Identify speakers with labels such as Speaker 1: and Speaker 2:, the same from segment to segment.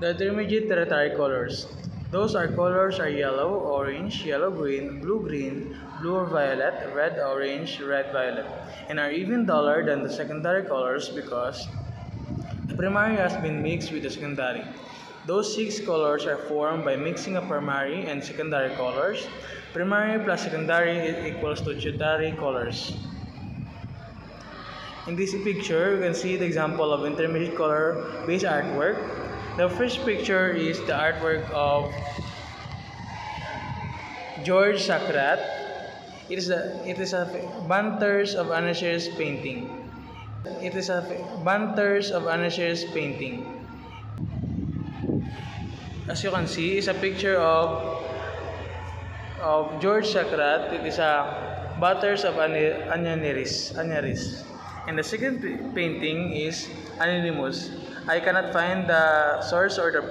Speaker 1: The intermediate tertiary colors. Those colors are yellow, orange, yellow-green, blue-green, blue or violet, red-orange, red-violet, and are even duller than the secondary colors because the primary has been mixed with the secondary. Those 6 colors are formed by mixing of primary and secondary colors. Primary plus secondary is equals to tertiary colors. In this picture, you can see the example of intermediate color-based artwork. The first picture is the artwork of George Seurat. It is a Bunters of Anachyr's painting. It is a Bunters of Anachyr's painting. As you can see, it's a picture of George Seurat. It is a Bunters of Anachyr's. And the second painting is Anonymous. I cannot find the source or the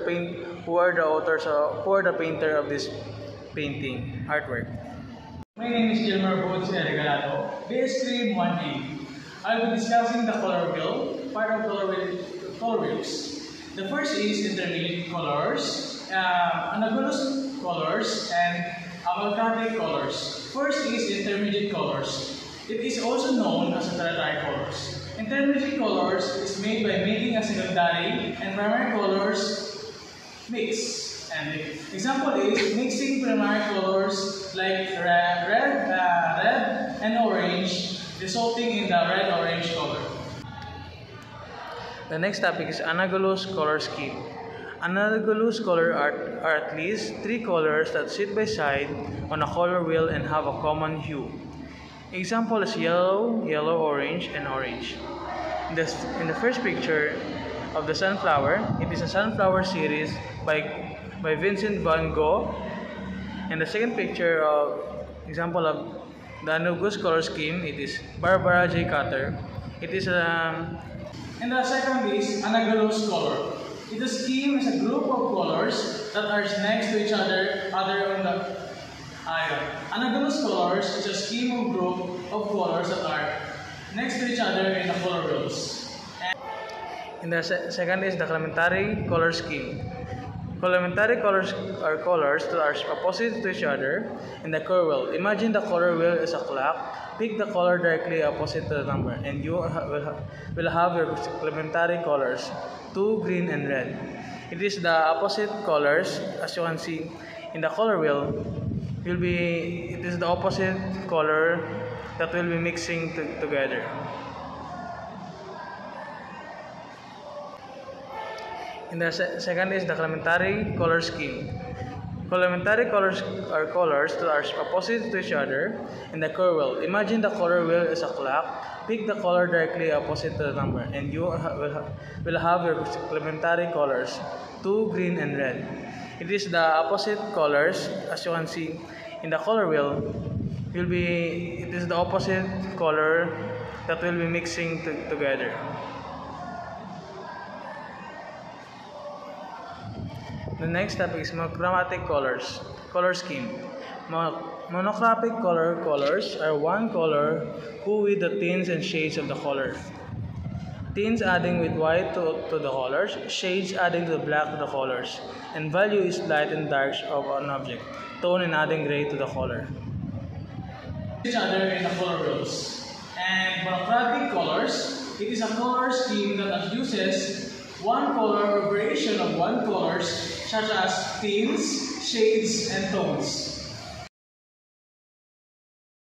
Speaker 1: who are the authors or who are the painter of this painting artwork.
Speaker 2: My name is Gilmer Bones Regalado, BS3 1A. I will be discussing the color wheel, part of color wheels. The first is intermediate colors, analogous colors, and amalgamatic colors. First is intermediate colors. It is also known as tertiary colors. Intermediate colors is made by making a secondary and primary colors mix. And the example is mixing primary colors like red and orange, resulting in the red-orange color.
Speaker 1: The next topic is analogous color scheme. Analogous color are at least 3 colors that sit by side on a color wheel and have a common hue. Example is yellow, yellow, orange, and orange. In the first picture of the sunflower, it is a sunflower series by Vincent van Gogh. And the second picture example of the analogous color scheme, it is Barbara J. Cutter. It is
Speaker 2: And the second is analogous color. The scheme is a group of colors that are next to each other on the iron. Analogous colors is a scheme of group of colors that are next to each other in the color wheels.
Speaker 1: And the second is the complementary color scheme. Complementary colors are colors that are opposite to each other in the color wheel. Imagine the color wheel is a clock. Pick the color directly opposite to the number, and you will have your complementary colors, 2, green, and red. It is the opposite colors, as you can see in the color wheel. It is the opposite color that will be mixing together. And the second is the complementary color scheme. Complementary colors are colors that are opposite to each other in the color wheel. Imagine the color wheel is a clock. Pick the color directly opposite to the number, and you will have your complementary colors, 2, green, and red. It is the opposite colors, as you can see in the color wheel. It is the opposite color that will be mixing together. The next topic is monochromatic colors. Color scheme. Monochromatic colors are one color who with the tints and shades of the color. Tints adding with white to the colors, shades adding to the black to the colors, and value is light and dark of an object, tone and adding gray to the color.
Speaker 2: Each other in the color wheels. And monochromatic colors, it is a color scheme that uses one color or variation of one colors, such as tints, shades, and tones.